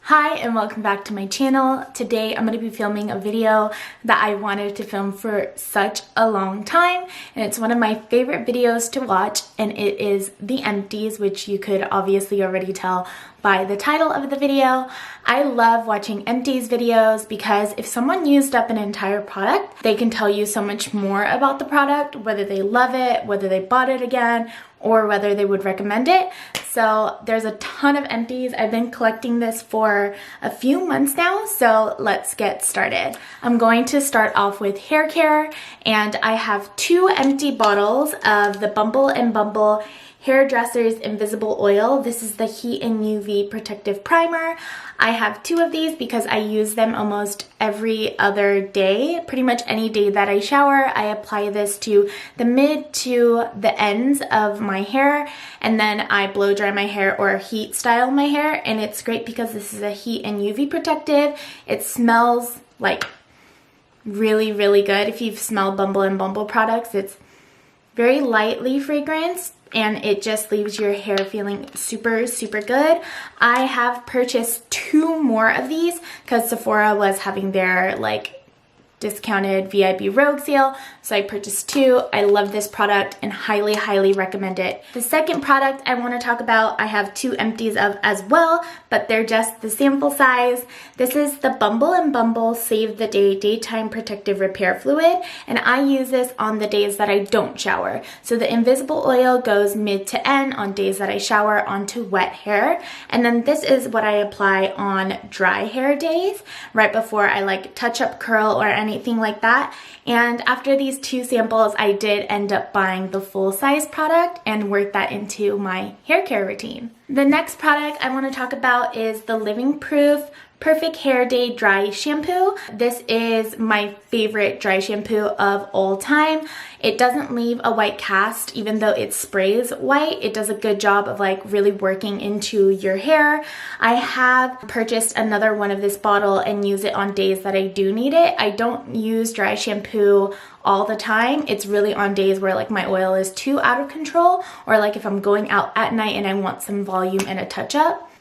Hi and welcome back to my channel. Today I'm going to be filming a video that I wanted to film for such a long time, and it's one of my favorite videos to watch, and it is the Empties, which you could obviously already tell by the title of the video. I love watching Empties videos because if someone used up an entire product, they can tell you so much more about the product, whether they love it, whether they bought it again, or whether they would recommend it. So there's a ton of Empties. I've been collecting this for a few months now, so let's get started. I'm going to start off with Haircare, and I have two empty bottles of the Bumble&Bumble Hairdresser's Invisible Oil. This is the Heat and UV Protective Primer. I have two of these because I use them almost every other day. Pretty much any day that I shower, I apply this to the mid to the ends of my hair, and then I blow dry my hair or heat style my hair, and it's great because this is a heat and UV protective. It smells like really, really good. If you've smelled Bumble&Bumble products, it's very lightly fragranced, and it just leaves your hair feeling super, super good. I have purchased two more of these because Sephora was having their discounted VIP Rogue sale, so I purchased two. I love this product and highly, highly recommend it. The second product I want to talk about, I have two Empties of as well, but they're just the sample size. This is the Bumble&Bumble Save the Day Daytime Protective Repair Fluid, and I use this on the days that I don't shower. So the invisible oil goes mid to end on days that I shower onto wet hair, and then this is what I apply on dry hair days, right before I touch up, curl, or anything like that. And after these two samples, I did end up buying the full size product and work that into my hair care routine. The next product I want to talk about is the Living Proof Perfect Hair Day Dry Shampoo. This is my favorite dry shampoo of all time. It doesn't leave a white cast, even though it sprays white. It does a good job of really working into your hair. I have purchased another one of this bottle and use it on days that I do need it. I don't use dry shampoo all the time. It's really on days where my oil is too out of control, or if I'm going out at night and I want some volume and a touch up.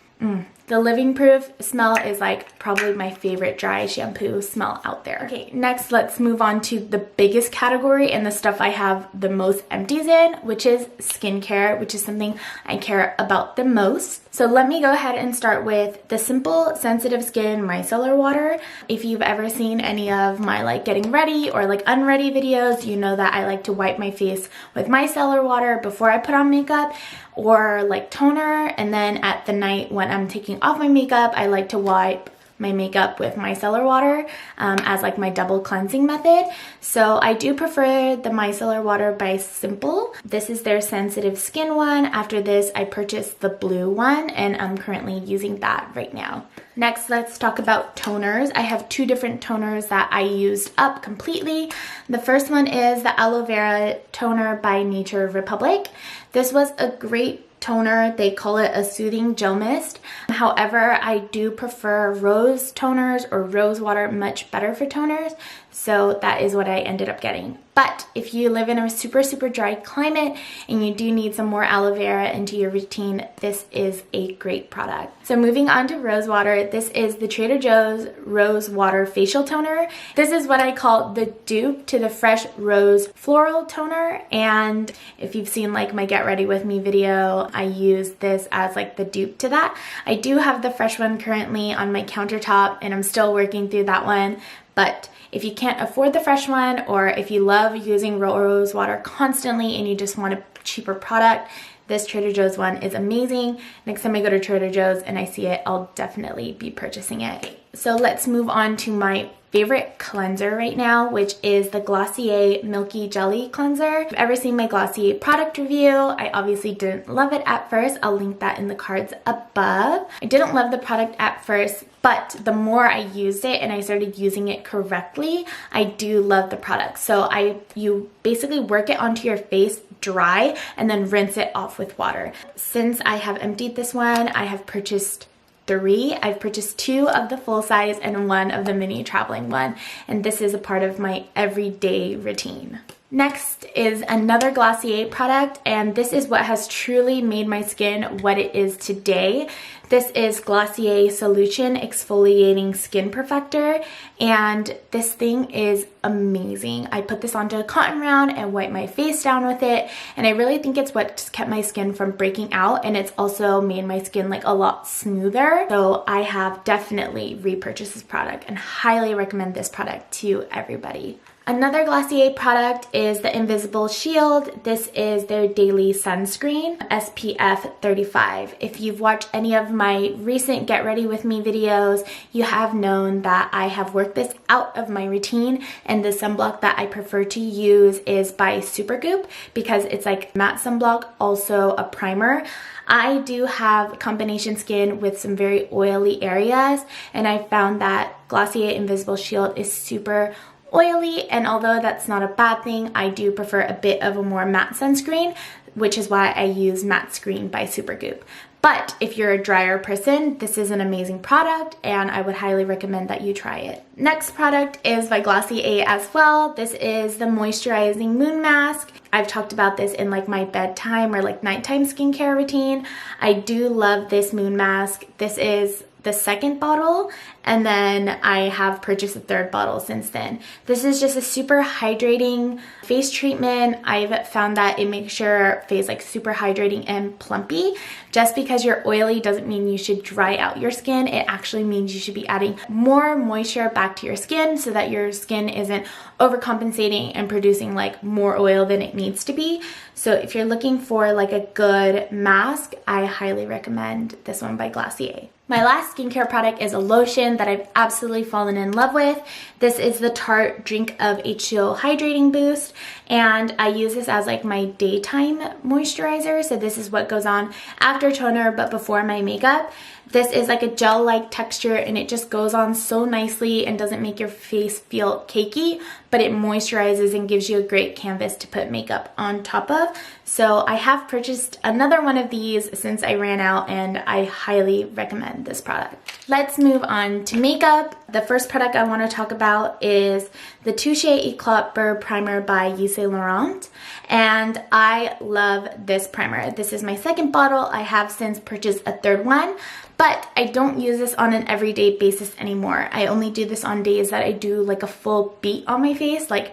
The Living Proof smell is probably my favorite dry shampoo smell out there. Okay, next let's move on to the biggest category and the stuff I have the most Empties in, which is skincare, which is something I care about the most. So let me go ahead and start with the Simple Sensitive Skin Micellar Water. If you've ever seen any of my getting ready or unready videos, you know that I like to wipe my face with micellar water before I put on makeup, or toner, and then at the night when I'm taking off my makeup, I like to wipe my makeup with micellar water as my double cleansing method. So I do prefer the micellar water by Simple. This is their sensitive skin one. After this, I purchased the blue one, and I'm currently using that right now. Next, let's talk about toners. I have two different toners that I used up completely. The first one is the Aloe Vera Toner by Nature Republic. This was a great toner. They call it a soothing gel mist. However, I do prefer rose toners or rose water much better for toners, so that is what I ended up getting. But if you live in a super, super dry climate and you do need some more aloe vera into your routine, this is a great product. So moving on to Rosewater, this is the Trader Joe's Rosewater Facial Toner. This is what I call the dupe to the Fresh Rose Floral Toner, and if you've seen my Get Ready With Me video, I use this as the dupe to that. I do have the fresh one currently on my countertop, and I'm still working through that one. But if you can't afford the fresh one, or if you love using rose water constantly and you just want a cheaper product, this Trader Joe's one is amazing. Next time I go to Trader Joe's and I see it, I'll definitely be purchasing it. So let's move on to my favorite cleanser right now, which is the Glossier Milky Jelly Cleanser. If you've ever seen my Glossier product review, I obviously didn't love it at first. I'll link that in the cards above. I didn't love the product at first, but the more I used it and I started using it correctly, I do love the product. So you basically work it onto your face dry and then rinse it off with water. Since I have emptied this one, I have purchased three. I've purchased two of the full size and one of the mini traveling one, and this is a part of my everyday routine. Next is another Glossier product, and this is what has truly made my skin what it is today. This is Glossier Solution Exfoliating Skin Perfector, and this thing is amazing. I put this onto a cotton round and wiped my face down with it, and I really think it's what's kept my skin from breaking out, and it's also made my skin like a lot smoother. So I have definitely repurchased this product and highly recommend this product to everybody. Another Glossier product is the Invisible Shield. This is their daily sunscreen, SPF 35. If you've watched any of my recent Get Ready With Me videos, you have known that I have worked this out of my routine, and the sunblock that I prefer to use is by Supergoop because it's like matte sunblock, also a primer. I do have combination skin with some very oily areas, and I found that Glossier Invisible Shield is super oily, and although that's not a bad thing, I do prefer a bit of a more matte sunscreen, which is why I use Matte Screen by Supergoop. But if you're a drier person, this is an amazing product and I would highly recommend that you try it. Next product is by Glossier as well. This is the Moisturizing Moon Mask. I've talked about this in like my bedtime or like nighttime skincare routine. I do love this moon mask. This is the second bottle, and then I have purchased a third bottle since then. This is just a super hydrating face treatment. I've found that it makes your face like super hydrating and plumpy. Just because you're oily doesn't mean you should dry out your skin. It actually means you should be adding more moisture back to your skin so that your skin isn't overcompensating and producing like more oil than it needs to be. So if you're looking for like a good mask, I highly recommend this one by Glossier. My last skincare product is a lotion that I've absolutely fallen in love with. This is the Tarte Drink of H2O Hydrating Boost, and I use this as like my daytime moisturizer. So this is what goes on after toner but before my makeup. This is like a gel-like texture and it just goes on so nicely and doesn't make your face feel cakey, but it moisturizes and gives you a great canvas to put makeup on top of. So I have purchased another one of these since I ran out, and I highly recommend this product. Let's move on to makeup. The first product I want to talk about is the Touche Eclat Primer by Yves Saint Laurent, and I love this primer. This is my second bottle. I have since purchased a third one, but I don't use this on an everyday basis anymore. I only do this on days that I do like a full beat on my face, like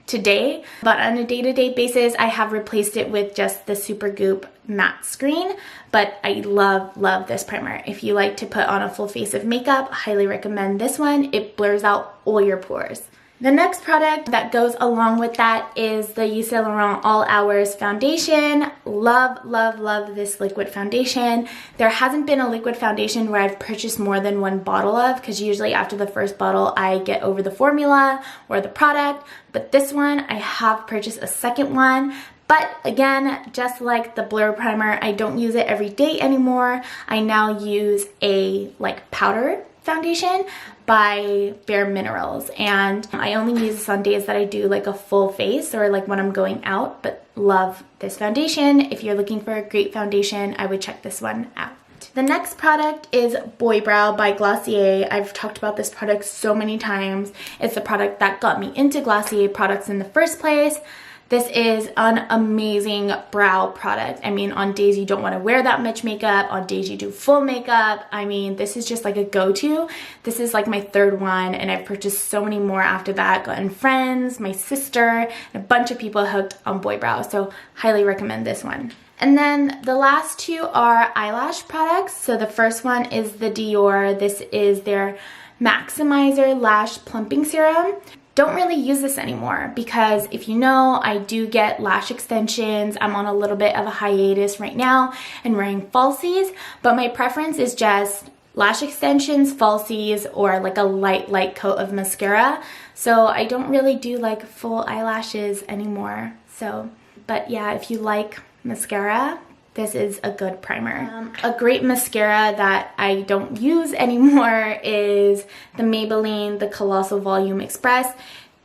today. But on a day-to-day basis, I have replaced it with just the Supergoop matte screen. But I love this primer. If you like to put on a full face of makeup, I highly recommend this one. It blurs out all your pores. The next product that goes along with that is the Yves Saint Laurent All Hours Foundation. Love this liquid foundation. There hasn't been a liquid foundation where I've purchased more than one bottle of, because usually after the first bottle I get over the formula or the product. But this one, I have purchased a second one. But again, just like the Blur Primer, I don't use it every day anymore. I now use a like powder foundation by Bare Minerals, and I only use this on days that I do like a full face or like when I'm going out, but love this foundation. If you're looking for a great foundation, I would check this one out. The next product is Boy Brow by Glossier. I've talked about this product so many times. It's the product that got me into Glossier products in the first place. This is an amazing brow product. I mean, on days you don't want to wear that much makeup, on days you do full makeup, I mean, this is just like a go-to. This is like my third one, and I've purchased so many more after that. Gotten friends, my sister, and a bunch of people hooked on Boy Brow, so highly recommend this one. And then the last two are eyelash products. So the first one is the Dior. This is their Maximizer Lash Plumping Serum. Don't really use this anymore because if you know, I do get lash extensions. I'm on a little bit of a hiatus right now and wearing falsies, but my preference is just lash extensions, falsies, or like a light coat of mascara. So I don't really do like full eyelashes anymore. So, but yeah, if you like mascara, this is a good primer. A great mascara that I don't use anymore is the Maybelline, the Colossal Volume Express.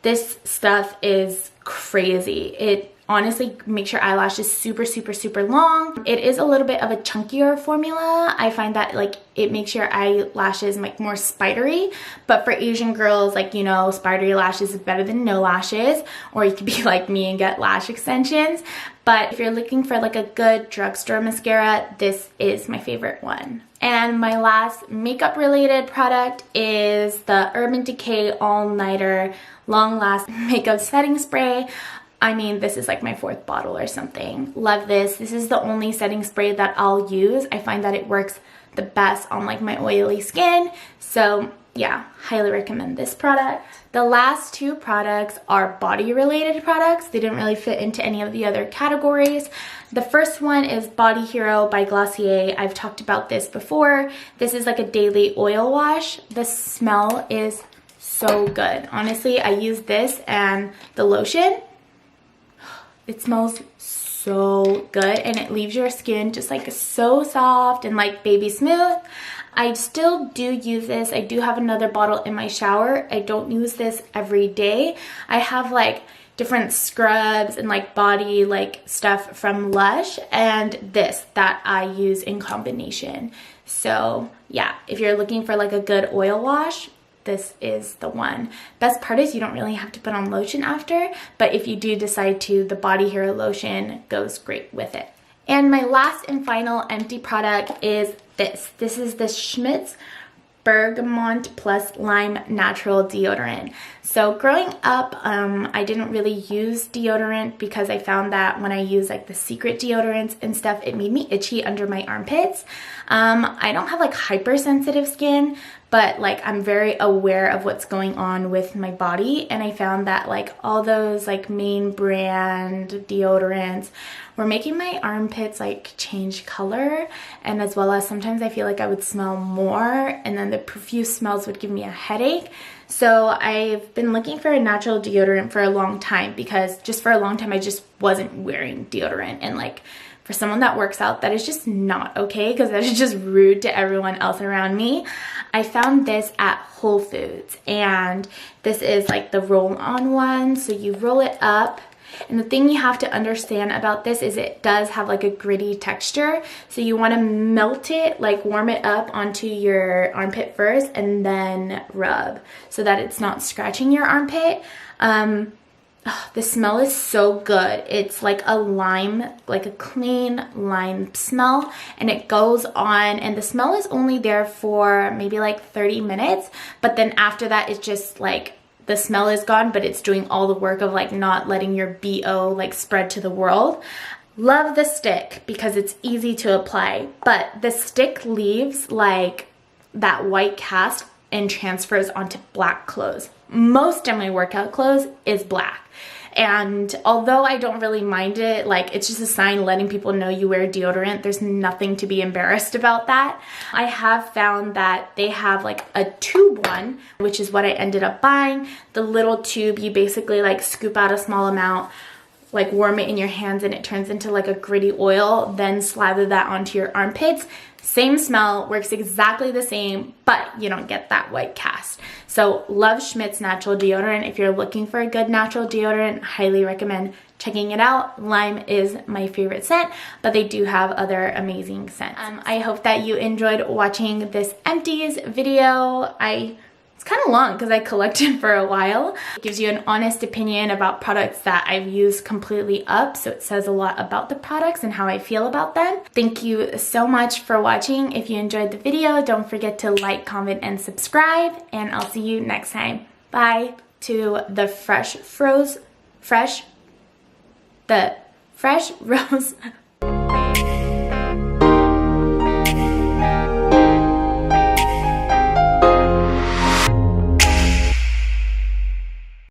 This stuff is crazy. honestly makes your eyelashes super, super, super long. It is a little bit of a chunkier formula. I find that like it makes your eyelashes like more spidery, but for Asian girls, like, you know, spidery lashes is better than no lashes, or you could be like me and get lash extensions. But if you're looking for like a good drugstore mascara, this is my favorite one. And my last makeup related product is the Urban Decay All Nighter Long Last Makeup Setting Spray. I mean, this is like my 4th bottle or something. Love this. This is the only setting spray that I'll use. I find that it works the best on like my oily skin. So yeah, highly recommend this product. The last 2 products are body related products. They didn't really fit into any of the other categories. The first one is Body Hero by Glossier. I've talked about this before. This is like a daily oil wash. The smell is so good. Honestly, I use this and the lotion. It smells so good and it leaves your skin just like so soft and like baby smooth. I still do use this. I do have another bottle in my shower. I don't use this every day. I have like different scrubs and like body like stuff from Lush and this that I use in combination. So yeah, if you're looking for like a good oil wash, this is the one. Best part is you don't really have to put on lotion after, but if you do decide to, the Body Hero lotion goes great with it. And my last and final empty product is this. This is the Schmidt's Bergamot Plus Lime Natural Deodorant. So growing up, I didn't really use deodorant because I found that when I use like the secret deodorants and stuff, it made me itchy under my armpits. I don't have like hypersensitive skin, but like I'm very aware of what's going on with my body, and I found that like all those like main brand deodorants were making my armpits like change color, and as well as sometimes I feel like I would smell more and then the profuse smells would give me a headache. So I've been looking for a natural deodorant for a long time because just for a long time I just wasn't wearing deodorant, and like for someone that works out, that is just not okay because that is just rude to everyone else around me. I found this at Whole Foods, and this is like the roll-on one. So you roll it up, and the thing you have to understand about this is it does have like a gritty texture. So you want to melt it, like warm it up onto your armpit first and then rub so that it's not scratching your armpit. The smell is so good. It's like a lime, like a clean lime smell, and it goes on, and the smell is only there for maybe like 30 minutes, but then after that it's just like the smell is gone, but it's doing all the work of like not letting your BO like spread to the world. Love the stick because it's easy to apply, but the stick leaves like that white cast and transfers onto black clothes. Most of my workout clothes is black. And although I don't really mind it, like it's just a sign letting people know you wear deodorant. There's nothing to be embarrassed about that. I have found that they have like a tube one, which is what I ended up buying. The little tube, you basically like scoop out a small amount, like warm it in your hands, and it turns into like a gritty oil, then slather that onto your armpits. Same smell, works exactly the same, but you don't get that white cast. So love Schmidt's natural deodorant. If you're looking for a good natural deodorant, highly recommend checking it out. Lime is my favorite scent, but they do have other amazing scents. I hope that you enjoyed watching this Empties video. It's kind of long because I collected for a while. It gives you an honest opinion about products that I've used completely up, so it says a lot about the products and how I feel about them. Thank you so much for watching. If you enjoyed the video, don't forget to like, comment, and subscribe, and I'll see you next time. Bye. To the fresh rose